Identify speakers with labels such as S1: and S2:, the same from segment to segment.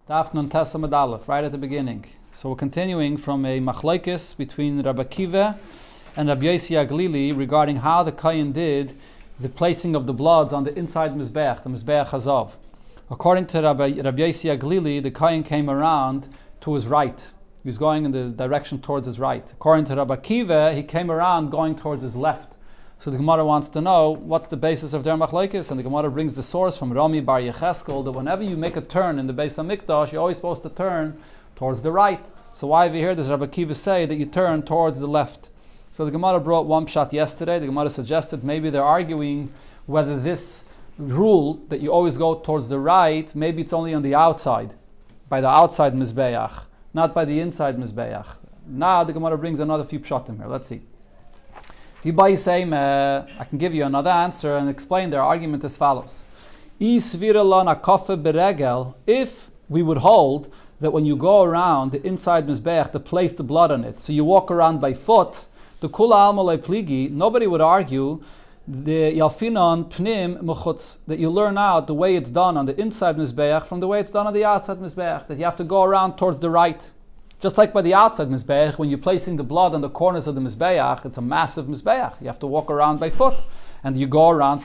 S1: Daf Nun Tes Amud Aleph, right at the beginning. So we're continuing from a machlokes between Rabbi Akiva and Rabbi Yossi Aglili regarding how the Kohen did the placing of the bloods on the inside Mizbeach, the Mizbeach Hazav. According to Rabbi Yossi Aglili, the Kohen came around to his right. He was going in the direction towards his right. According to Rabbi Akiva, he came around going towards his left. So the Gemara wants to know what's the basis of their machlokes, and the Gemara brings the source from Rami Bar Yecheskel that whenever you make a turn in the Beis HaMikdash, you're always supposed to turn towards the right. So why over here does Rabbi Akiva say that you turn towards the left? So the Gemara brought one pshat yesterday. The Gemara suggested maybe they're arguing whether this rule that you always go towards the right, maybe it's only on the outside, by the outside Mizbeach, not by the inside Mizbeach. Now the Gemara brings another few pshatim here. Let's see. I can give you another answer and explain their argument as follows. If we would hold that when you go around the inside Mizbeach to place the blood on it, so you walk around by foot, the Kula Alma Pligi, nobody would argue the Yalfinon Pnim Mechutz, that you learn out the way it's done on the inside Mizbeach from the way it's done on the outside Mizbeach, that you have to go around towards the right. Just like by the outside Mizbeach, when you're placing the blood on the corners of the Mizbeach, it's a massive Mizbeach. You have to walk around by foot, and you go around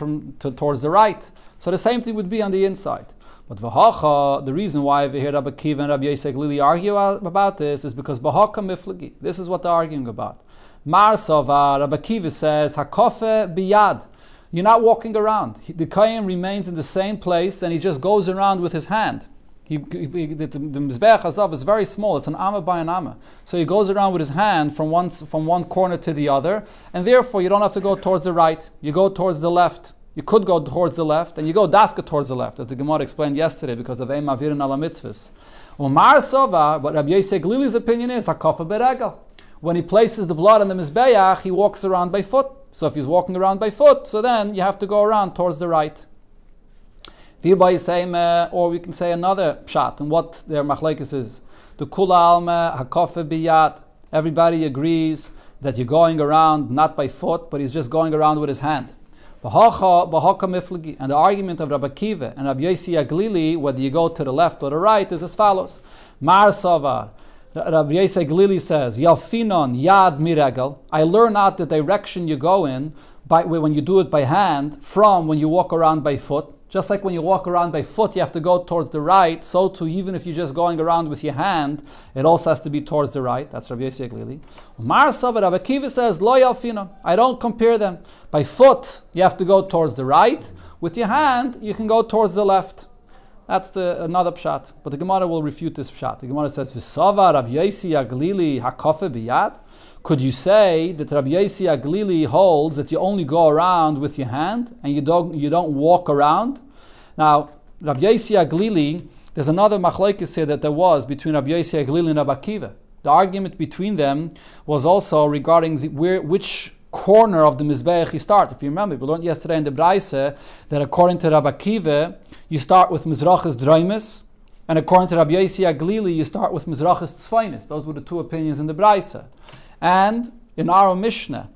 S1: towards the right. So the same thing would be on the inside. But V'hacha, the reason why over here Rabbi Akiva and Rabbi Yossi Aglili argue about this is because B'haka Miflagi. This is what they're arguing about. Mar Sava, Rabbi Akiva says, Hakofe biyad. You're not walking around. The Kohen remains in the same place, and he just goes around with his hand. The Mizbeach Hazav is very small. It's an amma by an amma. So he goes around with his hand from one corner to the other, and therefore you don't have to go towards the right. You go towards the left. You could go towards the left, and you go dafka towards the left, as the Gemara explained yesterday, because of Eim Avirin ala mitzvahs. Umar Sova, what Rabbi Yossi Aglili's opinion is, Hakafa beregel. When he places the blood on the Mizbeach, he walks around by foot. So if he's walking around by foot, so then you have to go around towards the right. Or we can say another pshat, and what their machlokes is. The kula alma hakofe biyat. Everybody agrees that you're going around not by foot, but he's just going around with his hand. And the argument of Rabbi Akiva and Rabbi Yossi Aglili, whether you go to the left or the right, is as follows. Mar Savar. Rabbi Yossi Aglili says, Yalfinon yad miregel. I learn out the direction you go in when you do it by hand from when you walk around by foot. Just like when you walk around by foot, you have to go towards the right, so too, even if you're just going around with your hand, it also has to be towards the right. That's Rabbi Yossi Aglili. Rabbi Akiva says, Lo yalfino. I don't compare them. By foot, you have to go towards the right. With your hand, you can go towards the left. That's another pshat. But the Gemara will refute this pshat. The Gemara says, V'sava Rabbi Yossi Aglili hakofe biyad. Could you say that Rabbi Yossi Aglili holds that you only go around with your hand and you don't walk around? Now, Rabbi Yossi Aglili, there's another machlokes here that there was between Rabbi Yossi Aglili and Rabbi Akiva. The argument between them was also regarding which corner of the Mizbeach you start. If you remember, we learned yesterday in the Braise that according to Rabbi Akiva, you start with Mizrachas Draimis, and according to Rabbi Yossi Aglili, you start with Mizrachas Tzfainis. Those were the two opinions in the Braise. And in our Mishnah,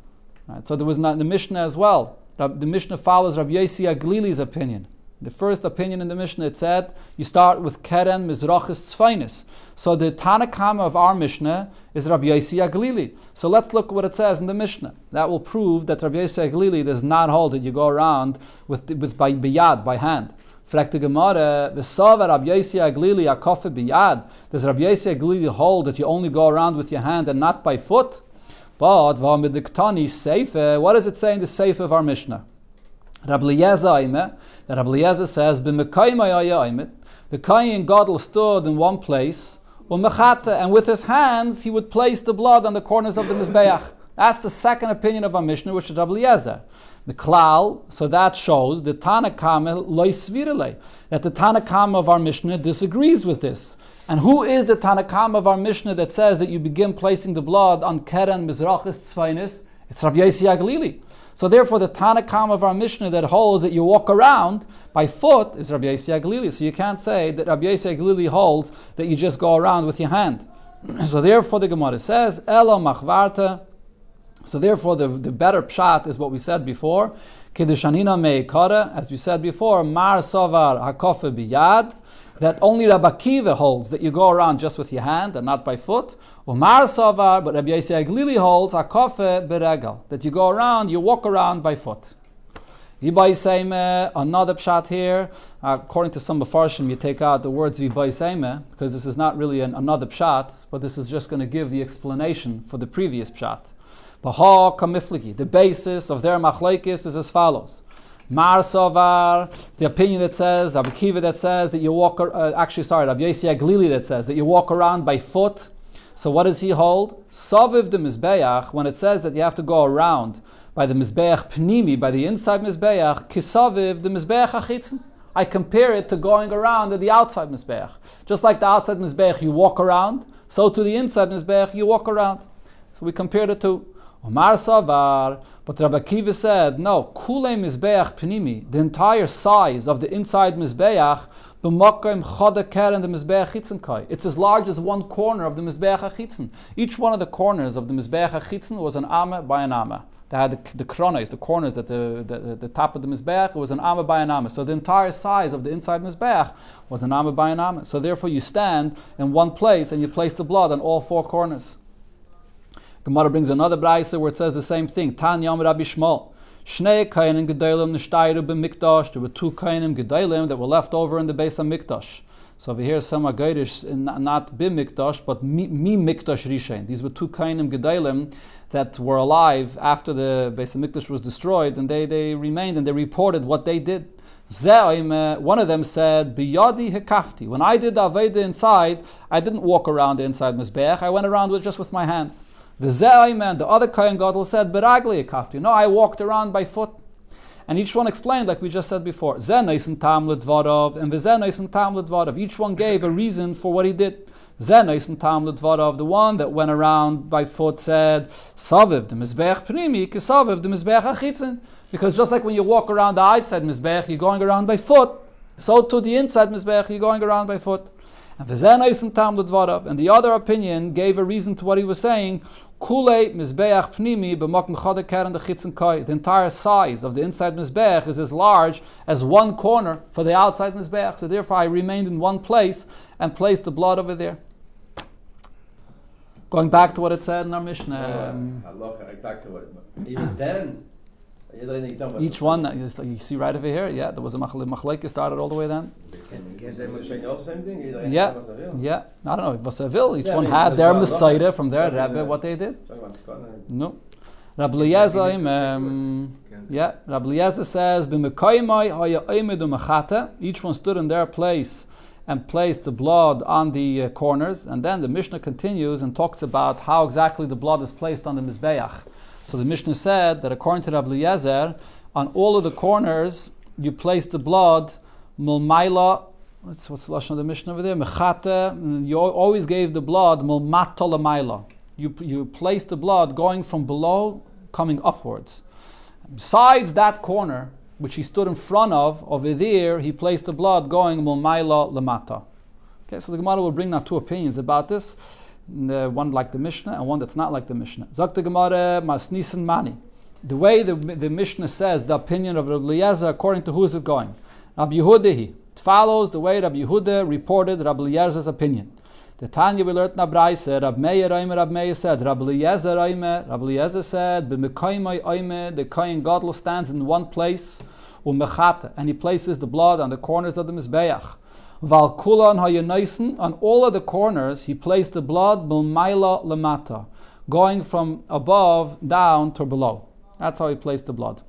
S1: right, so there was not the Mishnah as well. The Mishnah follows Rabbi Yossi Aglili's opinion. The first opinion in the Mishnah, it said, you start with Keren Mizrachis Tzfainis. So the Tanakama of our Mishnah is Rabbi Yossi Aglili. So let's look what it says in the Mishnah. That will prove that Rabbi Yossi Aglili does not hold that you go around with by biyad, by hand. Frag the Gemara, V'sava Rabbi Yossi Aglili hakofe biyad. Does Rabbi Yossi Aglili hold that you only go around with your hand and not by foot? But v'amidiktani seife. What does it say in the seife of our Mishnah? Rabbi Eliezer that Rabbi Eliezer says, the Kohen Gadol stood in one place, and with his hands he would place the blood on the corners of the Mizbeach. That's the second opinion of our Mishnah, which is Rabbi Eliezer. The Klal, so that shows the Tanakama loisvirele, that the Tanakama of our Mishnah disagrees with this. And who is the Tanakama of our Mishnah that says that you begin placing the blood on Keren Mizrachis Tzfainis? It's Rabbi Yossi Aglili. So therefore, the Tanakam of our Mishnah that holds that you walk around by foot is Rabbi Yossi Aglili. So you can't say that Rabbi Yossi Aglili holds that you just go around with your hand. So therefore, the Gemara says, Elo machvarta. So therefore, the better pshat is what we said before. Kedushanina meikara, as we said before, Mar savar hakofe biyad. that only Rabbi Akiva holds that you go around just with your hand and not by foot. Umar Savar, but Rabbi Yossi Aglili holds Hakofe Beregel, that you go around, you walk around by foot. Yibai Seime, another pshat here. According to some Mefarshim, you take out the words Yibai Seime, because this is not really another pshat, but this is just going to give the explanation for the previous pshat. Baha Kamifliki, the basis of their machlekes is as follows. Mar Savar, the opinion that says, Rabbi Akiva that says that you walk, Rabbi Yossi Aglili that says that you walk around by foot. So what does he hold? Saviv the Mizbeach, when it says that you have to go around by the Mizbeach Pnimi, by the inside Mizbeach, Kisaviv the Mizbeach Achitzen. I compare it to going around at the outside Mizbeach. Just like the outside Mizbeach you walk around, so to the inside Mizbeach you walk around. So we compared it to Omar Savar, but Rabbi Akiva said, no, Kulei Mizbeach Pnimi, the entire size of the inside Mizbeach, b'makom chodeker and the Mizbeach Chitzen kai. It's as large as one corner of the Mizbeach Chitzen. Each one of the corners of the Mizbeach Chitzen was an amma by an amma. They had the kronos, the corners at the top of the Mizbeach, it was an amma by an amma. So the entire size of the inside Mizbeach was an amma by an amma. So therefore you stand in one place and you place the blood on all four corners. Gemara brings another brayse where it says the same thing. Tanyam Rabbi Shmuel. Shnei kainim gedolim nishtayru b'mikdash. There were two kainim gedolim that were left over in the Beis HaMikdash. So over here some are Geirish, not b'mikdash, but mi mikdash rishain. These were two kainim gedolim that were alive after the Beis HaMikdash was destroyed, and they remained and they reported what they did. One of them said, Biyadi hekafti. When I did the Aveda inside, I didn't walk around the inside Mizbeach, I went around just with my hands. The other Kohen Gadol said, Beragli hekafti. No, I walked around by foot. And each one explained, like we just said before, Zeh noisen tam ledvarav, and V'zeh noisen tam ledvarav. Each one gave a reason for what he did. Zeh noisen tam ledvarav, the one that went around by foot said, Saviv the Mizbeach Pnimi, Kisaviv the Mizbeach Achitzen. Because just like when you walk around the outside Mizbeach, you're going around by foot, so to the inside Mizbeach, you're going around by foot. And the other opinion gave a reason to what he was saying. The entire size of the inside Mizbeach is as large as one corner for the outside Mizbeach. So therefore I remained in one place and placed the blood over there. Going back to what it said in our Mishnah.
S2: Exactly what even then.
S1: Each one, you see right over here, there was a machlekes started all the way then. Yeah. I don't know, it was a vil. Each one had their Messiah from their Rebbe, what they did. No. Rabbi Eliezer says, each one stood in their place and placed the blood on the corners. And then the Mishnah continues and talks about how exactly the blood is placed on the Mizbeach. So the Mishnah said that according to Rabbi Eliezer, on all of the corners, you place the blood, mulmaila, what's the lashon of the Mishnah over there? Mechate, you always gave the blood, mulmato lamaila. You place the blood going from below, coming upwards. Besides that corner, which he stood in front of, over there, he placed the blood going mulmaila lamata. Okay, so the Gemara will bring now two opinions about this. One like the Mishnah and one that's not like the Mishnah. Zok the Gemara masnisan mani. The way the Mishnah says the opinion of Rabbi Eliezer, according to who is it going? Rabbi Yehuda. It follows the way Rabbi Yehuda reported Rabbi Eliezer's opinion. The Tanya we learned in Abraisa, Rabbi Meir said, Rabbi Eliezer said, the Kohen Gadol stands in one place, and he places the blood on the corners of the Mizbeach. On all of the corners, he placed the blood mulmaila lamata, going from above down to below. That's how he placed the blood.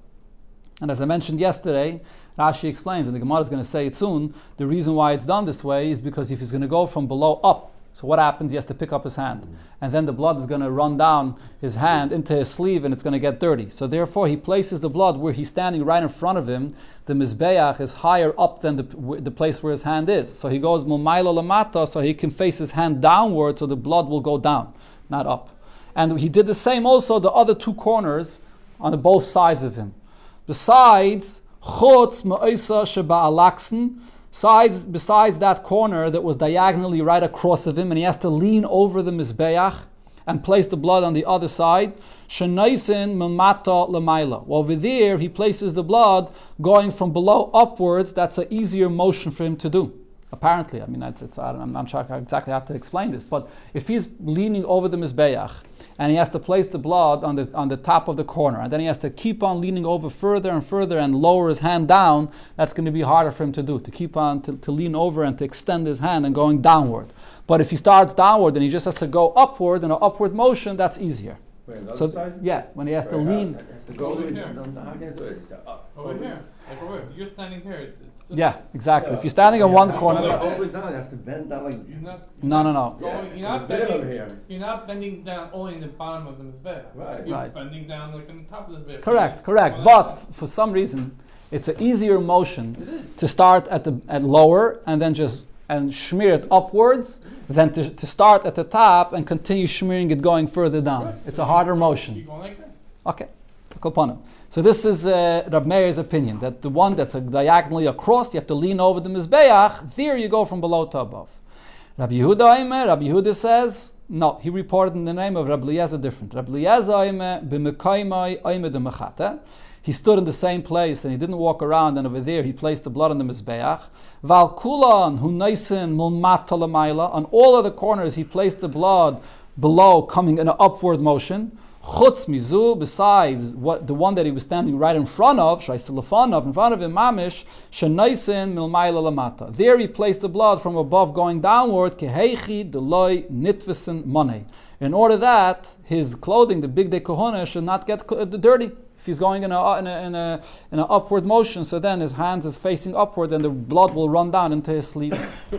S1: And as I mentioned yesterday, Rashi explains, and the Gemara is going to say it soon, the reason why it's done this way is because if he's going to go from below up, so what happens? He has to pick up his hand. And then the blood is going to run down his hand into his sleeve and it's going to get dirty. So therefore he places the blood where he's standing right in front of him. The Mizbeach is higher up than the place where his hand is. So he goes mulmaila lamata, so he can face his hand downward so the blood will go down, not up. And he did the same also the other two corners on both sides of him. Besides, chutz ma'isa sheba'alaksen, besides that corner that was diagonally right across of him, and he has to lean over the Mizbeach and place the blood on the other side. Shenaisin memata lemaila. Well, over there, he places the blood going from below upwards. That's an easier motion for him to do. Apparently, I mean, I'm not sure exactly how to explain this, but if he's leaning over the Mizbeach and he has to place the blood on the top of the corner, and then he has to keep on leaning over further and further and lower his hand down, that's going to be harder for him to do, to keep on, to lean over and to extend his hand and going downward. But if he starts downward and he just has to go upward in an upward motion, that's easier.
S2: Wait, on the
S1: So
S2: other side?
S1: yeah, when he has to lean.
S2: Has to go
S3: Over
S2: over
S3: here.
S2: How can I do it?
S3: Over here. Like over here. You're standing here. It's just
S1: Yeah, exactly. If you're standing in one corner,
S2: Over down, you have to bend down like.
S3: You're not.
S1: no.
S3: Going,
S2: Yeah, it's better over here.
S3: You're not bending down only in the bottom of the mizbeach.
S2: Right.
S3: You're
S1: Right.
S3: bending down like on the top of the mizbeach.
S1: Correct.
S3: On
S1: But
S3: that side.
S1: for some reason, it's an easier motion to start at lower and then just and smear it upwards than to start at the top and continue smearing it going further down.
S3: Right.
S1: It's a harder
S3: You're
S1: motion.
S3: going like that.
S1: Okay. Kolpana. So this is Rab Meir's opinion, that the one that's diagonally across, you have to lean over the Mizbeach, there you go from below to above. Rabbi Yehuda says, no, he reported in the name of Rabbi Eliezer different. Rabbi Eliezer b'mekaymai oimed mechata. He stood in the same place and he didn't walk around, and over there he placed the blood on the Mizbeach. Val kulan hu naisen mulmata l'mayla. On all of the corners he placed the blood below, coming in an upward motion. Chutz mizu, besides the one that he was standing right in front of, shaisilafanav, in front of him, mamish, shenaisin milmayla lamata. There he placed the blood from above going downward, keheichi deloi nitvisen money. In order that his clothing, the big day kohona, should not get dirty. If he's going in an upward motion, so then his hands is facing upward and the blood will run down into his sleeve.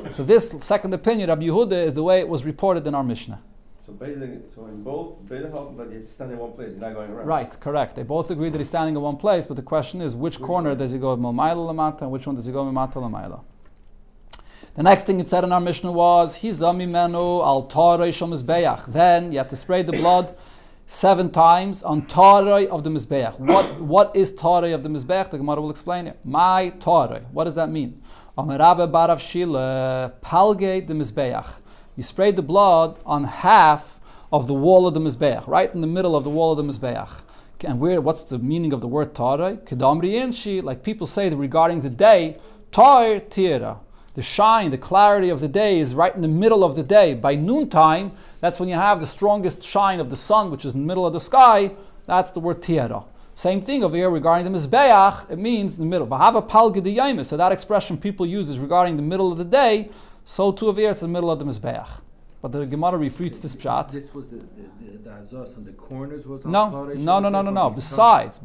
S1: So this second opinion, Rabbi Yehuda, is the way it was reported in our Mishnah.
S2: So basically, in both, but it's standing in one place, you're not going around.
S1: Right, correct. They both agree that he's standing in one place, but the question is, which corner does he go Milmayla Lamata and which one does he go Mimata Lamayla? The next thing it said in our Mishnah was, Hizami Menu al Tarei Shal Mizbeach. Then you have to spray the blood 7 times on Tarei of the Mizbeach. What is Tarei of the Mizbeach? The Gemara will explain it. My Tarei. What does that mean? Amarabe Barav Shila Palge the Mizbeach. You sprayed the blood on half of the wall of the Mizbeach, right in the middle of the wall of the Mizbeach. And what's the meaning of the word Tarei? Kedamri Inshi, like people say regarding the day, Tar Tira. The shine, the clarity of the day is right in the middle of the day. By noontime, that's when you have the strongest shine of the sun, which is in the middle of the sky. That's the word Tira. Same thing over here regarding the Mizbeach, it means the middle. V'hava palge de Yoma. So that expression people use is regarding the middle of the day. So too over here, it's the middle of the Mizbeach. But the Gemara refutes this pshat.
S4: This was the Azaz on the corners was on
S1: No. Besides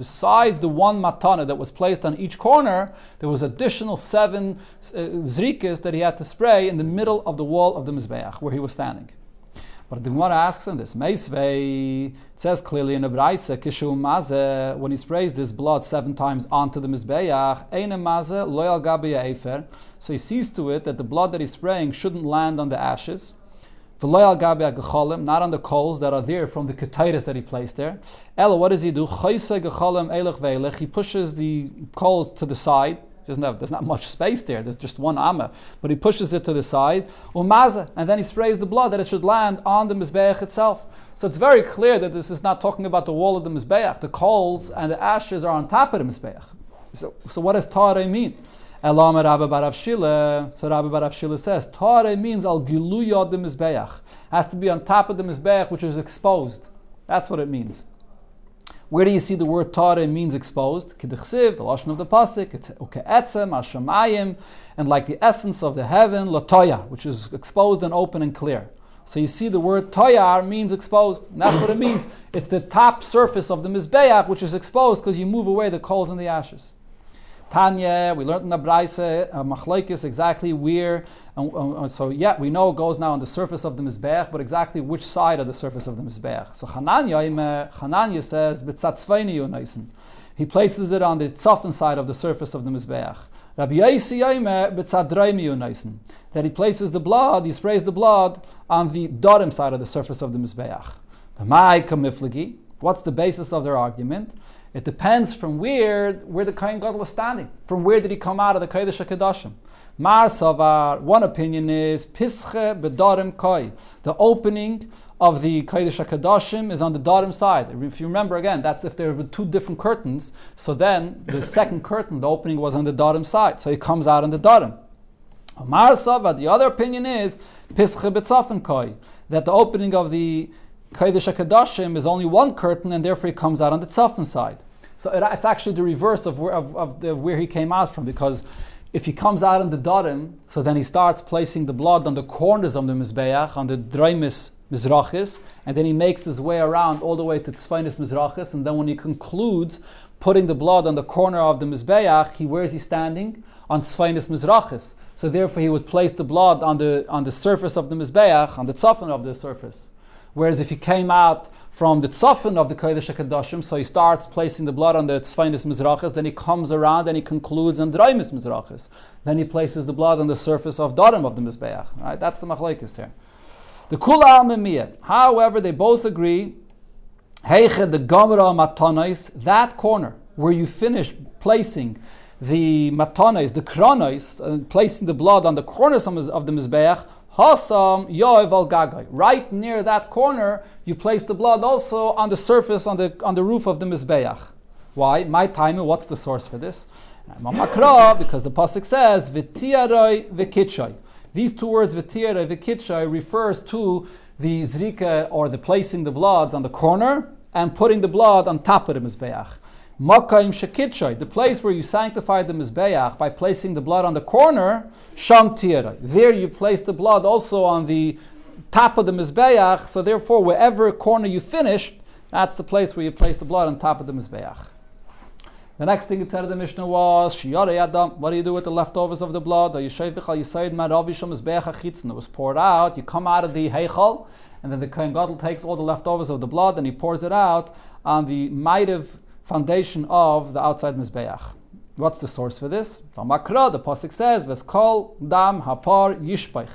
S1: the one matana that was placed on each corner, there was additional 7 zrikas that he had to spray in the middle of the wall of the Mizbeach where he was standing. But the Gemara asks him this. Meisvei, it says clearly in the Braisa, Kishu Maze, when he sprays this blood 7 times onto the Mizbeach, Eine Maze, Loyal Gabi Eifer. So he sees to it that the blood that he's spraying shouldn't land on the ashes. V'loyal Gabi Gecholim, not on the coals that are there from the ketaitis that he placed there. Ella, what does he do? Chayse Gecholim Eilech Veilech. He pushes the coals to the side. There's not much space there. There's just one amma, but he pushes it to the side. Umaza, and then he sprays the blood that it should land on the mizbeach itself. So it's very clear that this is not talking about the wall of the mizbeach. The coals and the ashes are on top of the mizbeach. So what does Tare mean? Elam Rabbi Barav Shila. So Rabbi Barav Shila says Tare means al giluya the mizbeach. Has to be on top of the mizbeach, which is exposed. That's what it means. Where do you see the word Tare means exposed? K'dechsiv, the lashon of the pasuk, it's uke'etzem, hashamayim, and like the essence of the heaven, latoya, which is exposed and open and clear. So you see the word toyar means exposed. And that's what it means. It's the top surface of the mizbeach, which is exposed because you move away the coals and the ashes. Tanya, we learned in the Braisa, machlokes exactly where, so we know it goes now on the surface of the Mizbeach, but exactly which side of the surface of the Mizbeach. So Hananya says, B'tzatzveini yonaisen. He places it on the tzafin side of the surface of the Mizbeach. Rabbi Yosi Yoime, B'tzadreimi yonaisen. That he places the blood, he sprays the blood on the Dorim side of the surface of the Mizbeach. B'mai kamiflagi. What's the basis of their argument? It depends from where the Kohen Gadol was standing. From where did he come out of the Kodesh HaKadoshim? Mar Savar, one opinion is Pische B'Darim Koi. The opening of the Kodesh HaKadoshim is on the Darim side. If you remember again, that's if there were 2 different curtains. So then the second curtain, the opening was on the Darim side. So he comes out on the Darim. Amar Sava, the other opinion is Pische B'Tzafen Koi, that the opening of the Kodesh HaKadoshim is only one curtain, and therefore he comes out on the Tzafen side. So it's actually the reverse of where he came out from, because if he comes out on the Darim, so then he starts placing the blood on the corners of the Mizbeach, on the Dreimis Mizrachis, and then he makes his way around all the way to Tzfainis Mizrachis, and then when he concludes putting the blood on the corner of the Mizbeach, where is he standing? On Tzfainis Mizrachis. So therefore he would place the blood on the surface of the Mizbeach, on the Tzafen of the surface. Whereas if he came out from the Tzafen of the Kodesh HaKadoshim, so he starts placing the blood on the Tzfainis Mizrachis, then he comes around and he concludes on Dreimis Mizrachis. Then he places the blood on the surface of Darim of the Mizbeach. Right? That's the machlokes here. The Kula Al-Memiyah. However, they both agree, Heiche the Gemara Matanais, that corner where you finish placing the Matanais, the Kronos, placing the blood on the corners of the Mizbeach, Hasam Yoev al Gagai. Right near that corner, you place the blood also on the surface, on the roof of the Mizbeach. Why? My time, what's the source for this? Mamakra, because the pasuk says V'tiaroi v'kitshai. These two words V'tiaroi v'kitshai refers to the zrika, or the placing the bloods on the corner and putting the blood on top of the Mizbeach. Makaim shekitshai, the place where you sanctify the Mizbeach by placing the blood on the corner, Sham Tiara. There you place the blood also on the top of the Mizbeach, so therefore wherever corner you finish, that's the place where you place the blood on top of the Mizbeach. The next thing it said in the Mishnah was, Shiyarei Adam, what do you do with the leftovers of the blood? It was poured out, you come out of the Heichal, and then the Kohen Gadol takes all the leftovers of the blood and he pours it out on the Maitiv foundation of the outside Mizbeach. What's the source for this? The pasuk says, "Veskol dam hapar yishpach."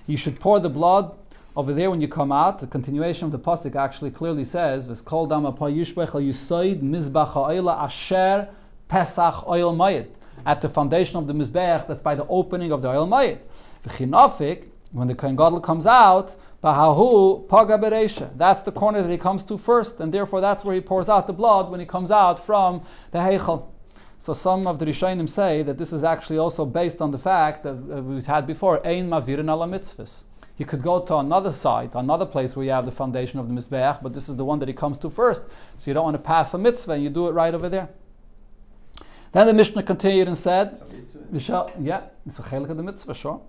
S1: You should pour the blood over there when you come out. The continuation of the pasuk actually clearly says, "Veskol dam hapar yishpach al yisoid mizbach ha'oila asher pesach oil mayit," at the foundation of the Mizbeach, that's by the opening of the oil mayit. V'chinafik, when the Kohen Gadol comes out, Bahahu paga bereisha. That's the corner that he comes to first, and therefore that's where he pours out the blood when he comes out from the Heichal. So some of the Rishonim say that this is actually also based on the fact that we've had before, Ein mavirin ala mitzvahs. He could go to another side, another place where you have the foundation of the Mizbeach, but this is the one that he comes to first, so you don't want to pass a mitzvah, and you do it right over there. Then the Mishnah continued and said, it's a chelik of the mitzvah, sure.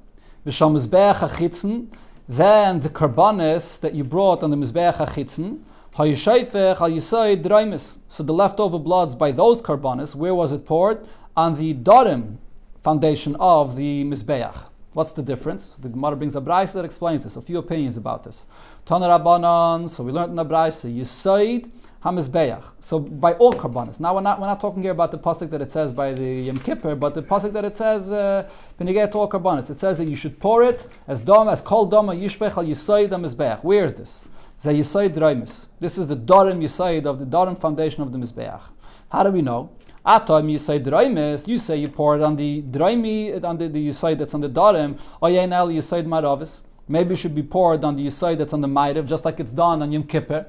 S1: V'shal Mizbeach hachitzen, then the karbanis that you brought on the Mizbeach HaChitzen, ha'yishayfech al-yisoid draimis. So the leftover bloods by those karbanis, where was it poured? On the Darim foundation of the Mizbeach. What's the difference? The Gemara brings a brayso that explains this. A few opinions about this. Tana Rabbanan, so we learned in the brayso, yisoid ha-Mizbeach. So by all karbanis. Now we're not talking here about the pasuk that it says by the Yom Kippur, but the pasuk that it says b'negei to all karbanis. It says that you should pour it as kol dama yishpech al yisoid ha-Mizbeach. Where is this? Zeh yisoid draimis. This is the Darim yisoid of the Darim foundation of the Mizbeach. How do we know? Atom yisoid draimis. You say you pour it on the draimi, on the yisoid that's on the Darim. Oyenel yisoid maravis. Maybe it should be poured on the yisoid that's on the Ma'ariv, just like it's done on Yom Kippur.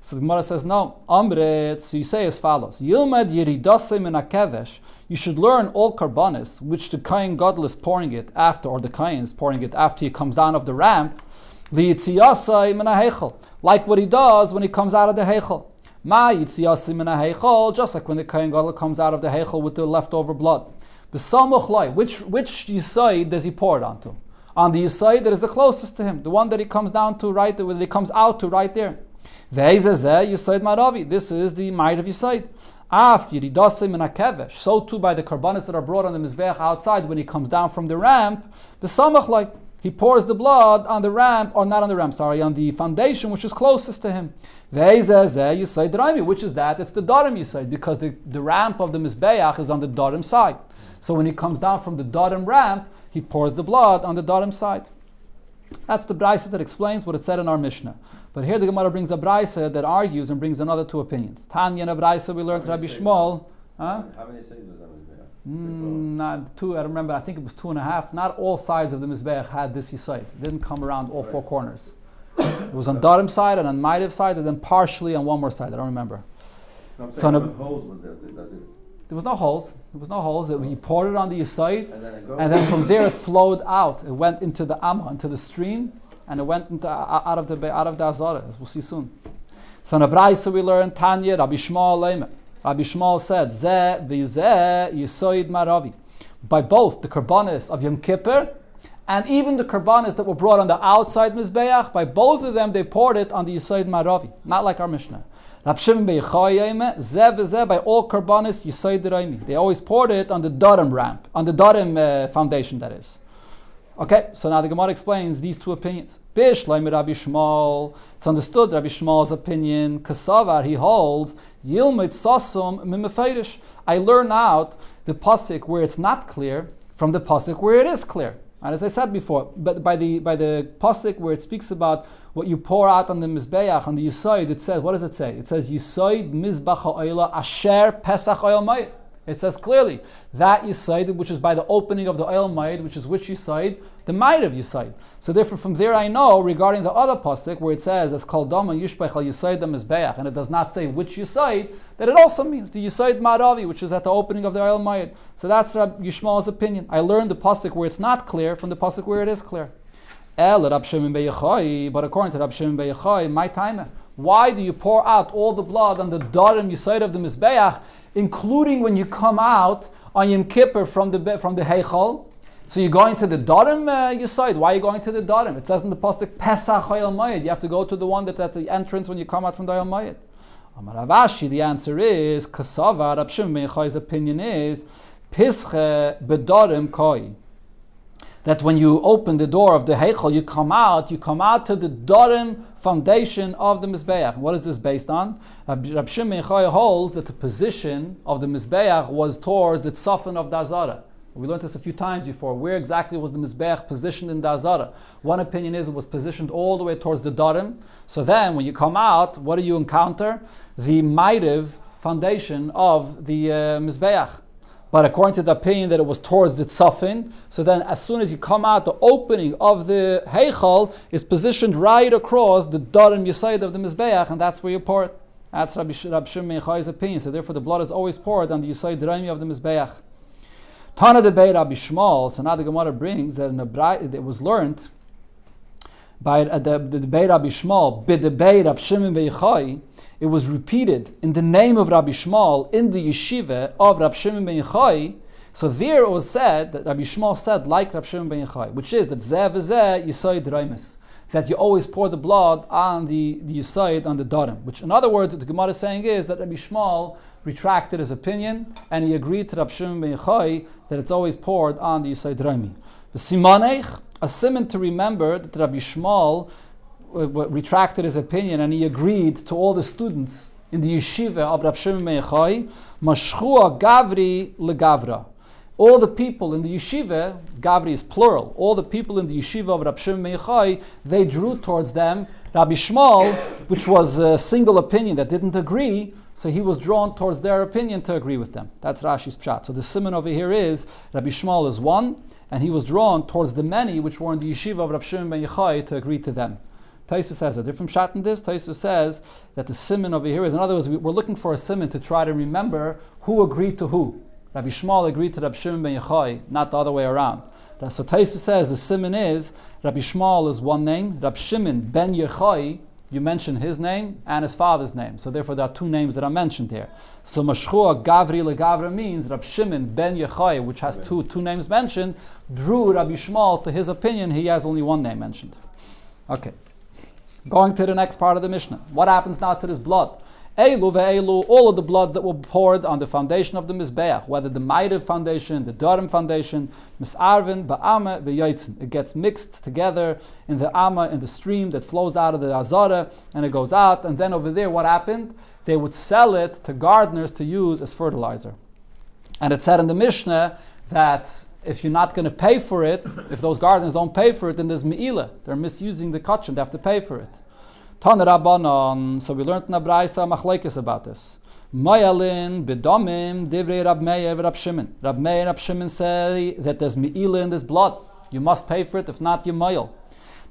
S1: So the Gemara says, no, Amrit, so you say as follows, Yilmed yiridasei min hakevesh, you should learn all karbanis, which the Kohen Gadol is pouring it after, or the Kohen is pouring it after he comes down of the ramp, liyitziyasei min ha'heichel, like what he does when he comes out of the heichel. Ma yitziyasei min ha'heichel, just like when the Kohen Gadol comes out of the heichel with the leftover blood. B'samuch lai, which yisoid does he pour it onto? On the yisoid that is the closest to him, the one that he comes down to right, that he comes out to right there. This is the might of Yisoid. So too by the karbanis that are brought on the Mizbeach outside when he comes down from the ramp, he pours the blood on the ramp, or not on the ramp, sorry, on the foundation which is closest to him. Which is that? It's the Darim Yisoid, because the ramp of the Mizbeach is on the Darim side. So when he comes down from the Darim ramp, he pours the blood on the Darim side. That's the brayso that explains what it said in our Mishnah. But here the Gemara brings a brayso that argues and brings another two opinions. Tanya in a brayso we learned Rabbi Shmuel.
S2: How many says was on the
S1: Not two. I remember. I think it was 2.5. Not all sides of the Mizbeach had this yisoid. It didn't come around all four corners. It was on Darim side and on Ma'ariv side, and then partially on one more side. I don't remember.
S2: No,
S1: so
S2: the holes was that
S1: There was no holes. There was no holes. He poured it on the side,
S2: and then
S1: from there it flowed out. It went into the Amma, into the stream, and it went into out of the Azara, as we'll see soon. So in a Braisa we learn Tanya, Rabbi Shmuel Leime. Rabbi Shmuel said, Zeh v'zeh yisoid maravi. By both the karbanis of Yom Kippur and even the karbanis that were brought on the outside Mizbeach, by both of them they poured it on the yisoid maravi, not like our Mishnah. Rab Shimon ben Yochai Yoma, Zeh v'zeh, by all karbanis yisoid raimi. They always poured it on the Darim ramp, on the Darim foundation, that is. Okay, so now the Gemara explains these two opinions. Bish Laim Rabbi Shmuel. It's understood Rabbi Shmuel's opinion. Kasavar, he holds Yilmid Sasum Mimefeirish. I learn out the pasuk where it's not clear from the pasuk where it is clear. And as I said before, but by the pasuk where it speaks about what you pour out on the mizbeach, on the yisoid, it says, what does it say? It says yisoid mizbach ha'oila asher pesach oil mayit. It says clearly that Yisaid, which is by the opening of the oil Maid, which is which Yisaid? The Maid of Yisaid. So therefore from there I know regarding the other pasuk where it says as Kol Dama Yishbech Al Yisaid Mizbeach, and it does not say which Yisaid, that it also means the Yisaid Ma'aravi, which is at the opening of the oil Maid. So that's Rabbi Yishmael's opinion. I learned the pasuk where it's not clear from the pasuk where it is clear. But according to Rab Shimon ben Yochai, my time. Why do you pour out all the blood on the Darim Yisaid of the Mizbeach, including when you come out on Yom Kippur from the Heichal? So you're going to the Darim Yisaid. Why are you going to the Darim? It says in the pasuk Pesach Hayal Mayid. You have to go to the one that's at the entrance when you come out from the Hayal Mayid. Amar Ravashi, the answer is Kasava. Rab Shimon ben Yochai's opinion is Pische Bedarim Koi. That when you open the door of the Heichal, you come out to the Darim foundation of the Mizbeach. What is this based on? Rab Shimon ben Yochai holds that the position of the Mizbeach was towards the Tzafin of the Azara. We learned this a few times before. Where exactly was the Mizbeach positioned in the Azara? One opinion is it was positioned all the way towards the Darim. So then when you come out, what do you encounter? The Maidiv foundation of the Mizbeach. But according to the opinion that it was towards the Tzafin, so then as soon as you come out, the opening of the Heichal is positioned right across the Darim Yisaid of the Mizbeach, and that's where you pour it. That's Rabbi Shimon ben Yochai's opinion. So therefore the blood is always poured on the Yisaid Raimi of the Mizbeach. Tana debate Rabbi Shmuel. So now the Gemara brings that it was learned by the debate Rabbi Shmuel, b'debate Rabbi Shimon ben Yochai. It was repeated in the name of Rabbi Shmuel in the yeshiva of Rabbi Shimon ben Yochai. So there it was said that Rabbi Shmuel said like Rabbi Shimon ben Yochai, which is that zeh v'zeh yisoid raimis, that you always pour the blood on the yisoid, on the darim. Which in other words, what the Gemara is saying is that Rabbi Shmuel retracted his opinion and he agreed to Rabbi Shimon ben Yochai that it's always poured on the yisoid raimi. The simanech, a simon to remember that Rabbi Shmuel retracted his opinion and he agreed to all the students in the yeshiva of Rab Shimon ben Yochai, mashchua gavri legavra. All the people in the yeshiva, gavri is plural, all the people in the yeshiva of Rab Shimon ben Yochai, they drew towards them. Rabbi Shmuel, which was a single opinion that didn't agree, so he was drawn towards their opinion to agree with them. That's Rashi's pshat. So the simon over here is Rabbi Shmuel is one, and he was drawn towards the many which were in the yeshiva of Rab Shimon ben Yochai to agree to them. Taisus says a different shot in this. Taisus says that the simon over here is, in other words, we're looking for a simon to try to remember who agreed to who. Rabbi Shmuel agreed to Rabbi Shimon ben Yochai, not the other way around. So Taisus says the simon is Rabbi Shmuel is one name, Rabbi Shimon ben Yochai, you mention his name and his father's name. So therefore there are two names that are mentioned here. So Mashchua Gavri Legavra means Rabbi Shimon ben Yochai, which has two names mentioned, drew Rabbi Shmuel to his opinion. He has only one name mentioned. Okay. Going to the next part of the Mishnah. What happens now to this blood? Eilu ve'eilu, all of the bloods that were poured on the foundation of the Mizbeach, whether the Maidiv foundation, the Darim foundation, Misarvin, Ba'ama, ve'yotzen. It gets mixed together in the Amma, in the stream that flows out of the Azara, and it goes out. And then over there, what happened? They would sell it to gardeners to use as fertilizer. And it said in the Mishnah that if you're not going to pay for it, if those gardeners don't pay for it, then there's me'ila. They're misusing the kachim. They have to pay for it. Tana Rabbanon. So we learned in Abraisa Machlekes about this. Mayalin bedomim divrei Rab Meir Rab Shimon. Rab Meir and Rab Shimon say that there's me'ila in this blood. You must pay for it. If not, you mayal.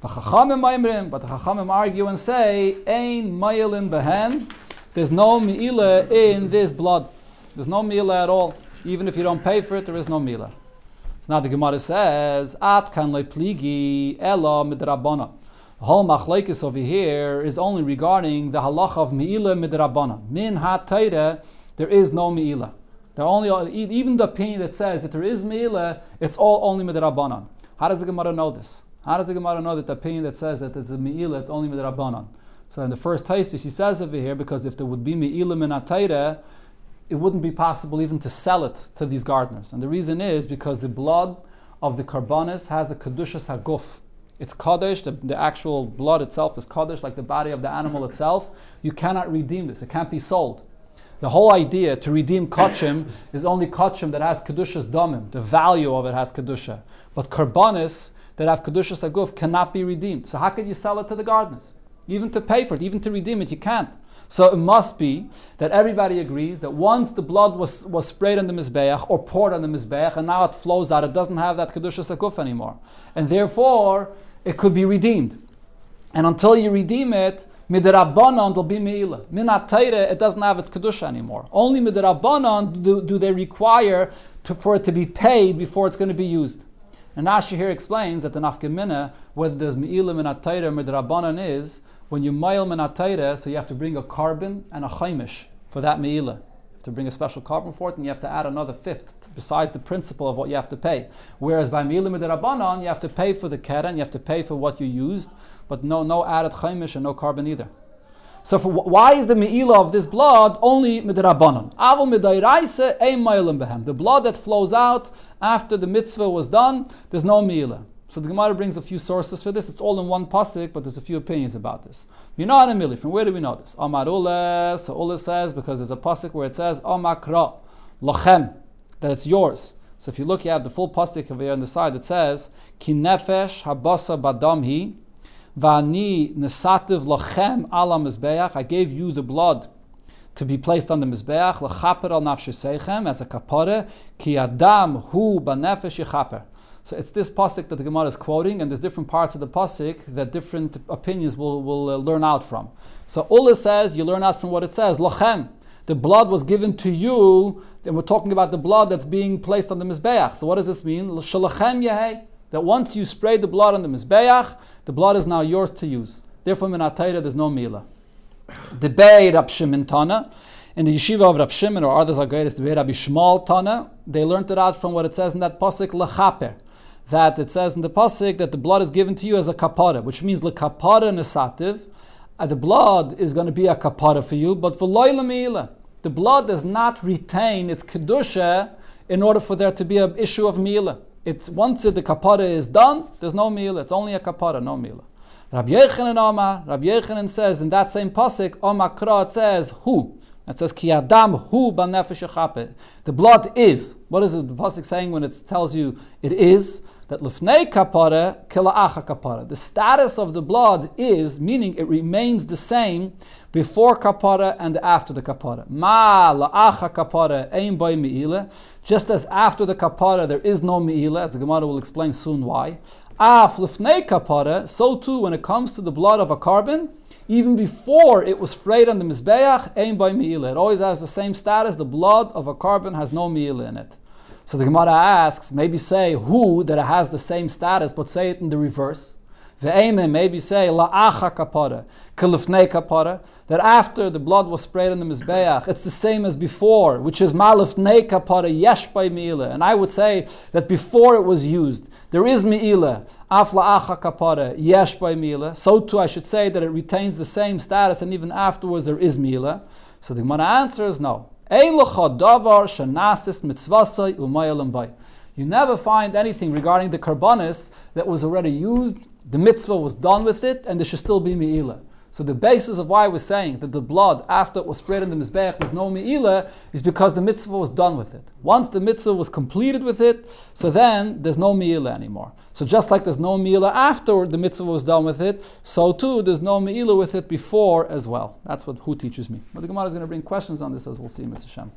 S1: But the Chachamim argue and say, Ein mayalin behen. There's no me'ila in this blood. There's no meila at all. Even if you don't pay for it, there is no meila. Now the Gemara says, At kan le pligi ela midrabana. The whole machlekes over here is only regarding the halacha of meila midrabana. Min ha-teire, there is no meila. Even the opinion that says that there is meila, it's all only midrabanan. How does the Gemara know this? How does the Gemara know that the opinion that says that it's a meila, it's only midrabanan? So in the first Taisus, he says over here, because if there would be meila min ha-teire, it wouldn't be possible even to sell it to these gardeners. And the reason is because the blood of the karbanis has the kedushas haguf. It's kaddish, the actual blood itself is kaddish, like the body of the animal itself. You cannot redeem this. It can't be sold. The whole idea to redeem kachim is only kachim that has kedushas damim. The value of it has kedusha. But karbanis that have kedushas haguf cannot be redeemed. So how could you sell it to the gardeners? Even to pay for it, even to redeem it, you can't. So it must be that everybody agrees that once the blood was sprayed on the mizbeach or poured on the mizbeach and now it flows out, it doesn't have that kedushas haguf anymore. And therefore, it could be redeemed. And until you redeem it, midrabanan there'll be meila. Min ha-teire, it doesn't have its kedusha anymore. Only midrabanan do they require for it to be paid before it's going to be used. And Rashi here explains that the nafkamina, whether there's meila min ha-teire or midrabanan is, when you mail min ha-teire, so you have to bring a carbon and a chaimish for that meila. You have to bring a special carbon for it, and you have to add another fifth besides the principle of what you have to pay. Whereas by meila midrabanan, you have to pay for the keren, you have to pay for what you used, but no added chaimish and no carbon either. So why is the meila of this blood only midrabanan? Avol midayraisa ein mailim behem. The blood that flows out after the mitzvah was done, there's no meila. So the Gemara brings a few sources for this. It's all in one pasuk, but there's a few opinions about this. From where do we know this? Amar Ule, so Ule says, because there's a pasuk where it says, Amakra, lochem, that it's yours. So if you look, you have the full pasuk over here on the side. It says, Ki nefesh habasa badamhi, va'ani nesativ lochem ala mizbeach. I gave you the blood to be placed on the mizbeach, l'chaper al nafsheseichem, as a kapare, ki adam hu banefesh yichaper. So it's this pasuk that the Gemara is quoting, and there's different parts of the pasuk that different opinions will learn out from. So Ula says, you learn out from what it says, lochem, the blood was given to you, and we're talking about the blood that's being placed on the mizbeach. So what does this mean? Shalachem yehei, that once you spray the blood on the mizbeach, the blood is now yours to use. Therefore, min ha-teire, there's no mila. The Bei Rab Shimon Tana, in the yeshiva of Rab Shimon, or others are great, it's the Bei Rabbi Shmuel Tana, they learned it out from what it says in that pasuk, lechaper, that it says in the pasuk that the blood is given to you as a kapara, which means lekapara nesativ. The blood is going to be a kapara for you, but v'loy l'meila, the blood does not retain its kedusha in order for there to be an issue of meila. It's once the kapara is done, there's no meila. It's only a kapara, no meila. Rabbi Yechanan says in that same pasuk, Omakra, it says who. It says ki adam hu banefesh yechaper. The blood is. What is the pasuk saying when it tells you it is? That lifnei kapara kila'acha kapara. The status of the blood is, meaning it remains the same before kapara and after the kapara. Ma la'acha kapara ein by me'ila. Just as after the kapara there is no me'ila, as the Gemara will explain soon why. Af lifnei kapara, so too when it comes to the blood of a carbon, even before it was sprayed on the mizbeach, ein by me'ila. It always has the same status. The blood of a carbon has no me'ila in it. So the Gemara asks, maybe say who, that it has the same status, but say it in the reverse. Ve'emen, maybe say la'acha kapara, kelifnei kapara, that after the blood was sprayed on the mizbeach, it's the same as before, which is ma'lifnei kapara yesh by me'ila. And I would say that before it was used, there is me'ila, af la'acha kapara yesh by me'ila. So too I should say that it retains the same status, and even afterwards there is me'ila. So the Gemara answers no. You never find anything regarding the karbanis that was already used, the mitzvah was done with it, and there should still be me'ila. So the basis of why we're saying that the blood, after it was sprayed in the mizbeach, was no me'ila, is because the mitzvah was done with it. Once the mitzvah was completed with it, so then there's no me'ila anymore. So just like there's no me'ila after the mitzvah was done with it, so too there's no me'ila with it before as well. That's what who teaches me. But the Gemara is going to bring questions on this, as we'll see in Mitzvah Shem.